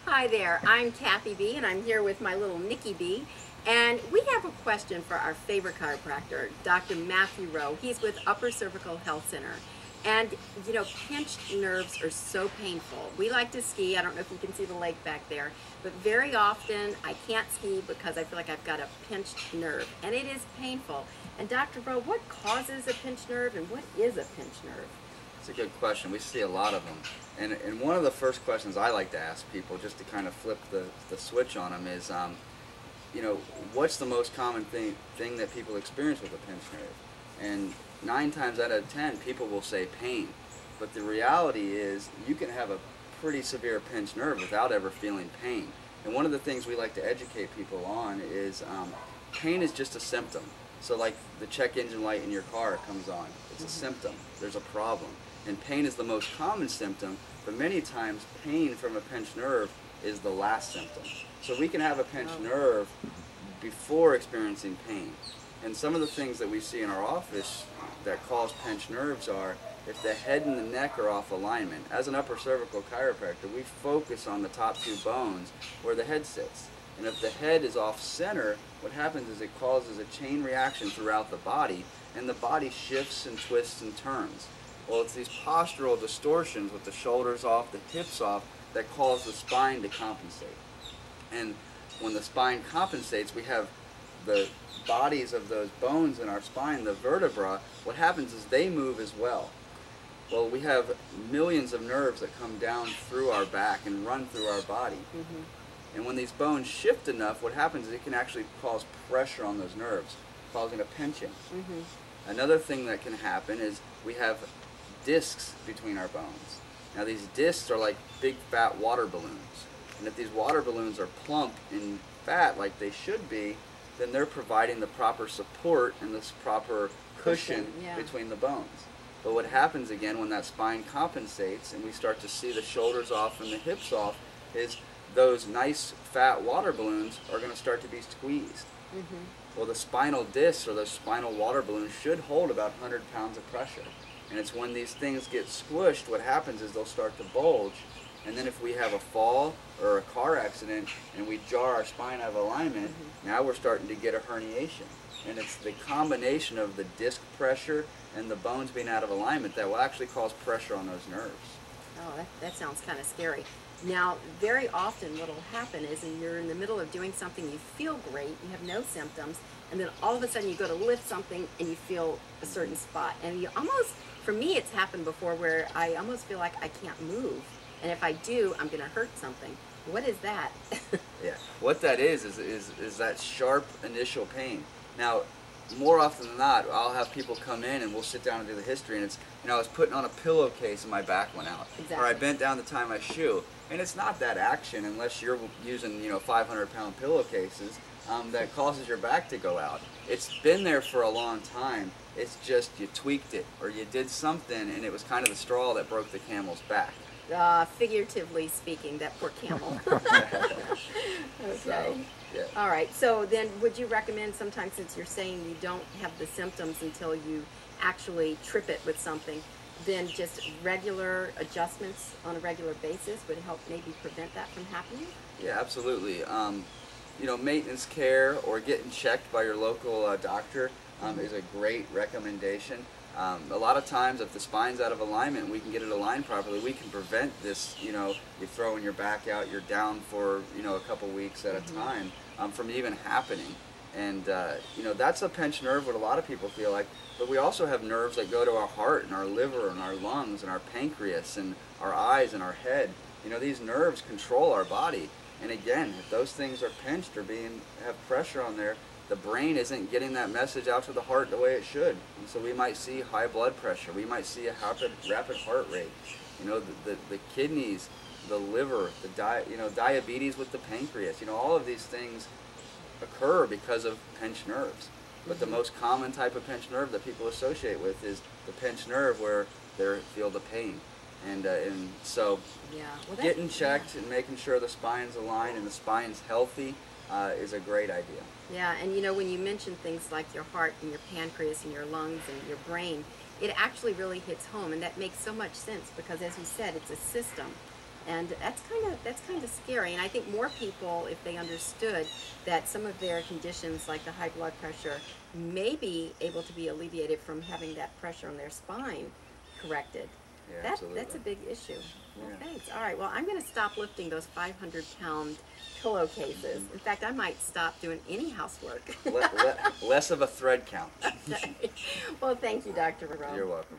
Hi there, I'm Kathy B, and I'm here with my little Nikki B. And we have a question for our favorite chiropractor, Dr. Matthew Rowe. He's with Upper Cervical Health Center. And, you know, pinched nerves are so painful. We like to ski. I don't know if you can see the lake back there. But very often, I can't ski because I feel like I've got a pinched nerve. And it is painful. And Dr. Rowe, what causes a pinched nerve and what is a pinched nerve? It's a good question. We see a lot of them. And one of the first questions I like to ask people, just to kind of flip the switch on them, is, you know, what's the most common thing that people experience with a pinched nerve? And 9 times out of 10, people will say pain. But the reality is you can have a pretty severe pinched nerve without ever feeling pain. And one of the things we like to educate people on is pain is just a symptom. So like the check engine light in your car comes on. It's a symptom. There's a problem. And pain is the most common symptom, but many times pain from a pinched nerve is the last symptom. So we can have a pinched nerve before experiencing pain. And some of the things that we see in our office that cause pinched nerves are if the head and the neck are off alignment. As an upper cervical chiropractor, we focus on the top 2 bones where the head sits. And if the head is off center, what happens is it causes a chain reaction throughout the body, and the body shifts and twists and turns. Well, it's these postural distortions with the shoulders off, the hips off, that cause the spine to compensate. And when the spine compensates, we have the bodies of those bones in our spine, the vertebra. What happens is they move as well. Well, we have millions of nerves that come down through our back and run through our body. And when these bones shift enough, what happens is it can actually cause pressure on those nerves, causing a pinching. Another thing that can happen is we have discs between our bones. Now these discs are like big fat water balloons. And if these water balloons are plump and fat like they should be, then they're providing the proper support and this proper cushion between the bones. But what happens again when that spine compensates and we start to see the shoulders off and the hips off is those nice fat water balloons are going to start to be squeezed. Well, the spinal discs or those spinal water balloons should hold about 100 pounds of pressure. And it's when these things get squished, what happens is they'll start to bulge. And then if we have a fall or a car accident and we jar our spine out of alignment, now we're starting to get a herniation. And it's the combination of the disc pressure and the bones being out of alignment that will actually cause pressure on those nerves. Oh, that sounds kind of scary. Now, very often what will happen is you're in the middle of doing something, you feel great, you have no symptoms, and then all of a sudden you go to lift something and you feel a certain spot. And you almost, for me it's happened before where I almost feel like I can't move. And if I do, I'm going to hurt something. What is that? Yeah, what that is that sharp initial pain. Now, more often than not, I'll have people come in and we'll sit down and do the history, and it's, you know, I was putting on a pillowcase and my back went out. Or I bent down to tie my shoe. And it's not that action unless you're using, you know, 500-pound pillowcases that causes your back to go out. It's been there for a long time. It's just you tweaked it or you did something and it was kind of the straw that broke the camel's back. Figuratively speaking, that poor camel. Okay. So, yeah. All right. So then would you recommend sometimes, since you're saying you don't have the symptoms until you actually trip it with something, then just regular adjustments on a regular basis would help maybe prevent that from happening? Yeah, absolutely. You know, maintenance care or getting checked by your local doctor is a great recommendation. A lot of times if the spine's out of alignment and we can get it aligned properly, we can prevent this, you know, you're throwing your back out, you're down for, you know, a couple weeks at a time from even happening. And, you know, that's a pinched nerve, what a lot of people feel like. But we also have nerves that go to our heart and our liver and our lungs and our pancreas and our eyes and our head. You know, these nerves control our body. And again, if those things are pinched or have pressure on there, the brain isn't getting that message out to the heart the way it should. And so we might see high blood pressure. We might see a rapid heart rate. You know, the kidneys, the liver, you know, diabetes with the pancreas. You know, all of these things occur because of pinched nerves. But the most common type of pinched nerve that people associate with is the pinched nerve where they feel the pain. And so getting checked and making sure the spine's aligned and the spine's healthy is a great idea. Yeah, and you know, when you mention things like your heart and your pancreas and your lungs and your brain, it actually really hits home, and that makes so much sense because, as you said, it's a system. and that's kind of scary. And I think more people, if they understood that some of their conditions, like the high blood pressure, may be able to be alleviated from having that pressure on their spine corrected. Yeah, absolutely. That's a big issue. Well, Yeah. thanks. All right. Well, I'm going to stop lifting those 500-pound pillowcases. In fact, I might stop doing any housework. Less of a thread count. Well, thank you, Dr. Rowe. You're welcome.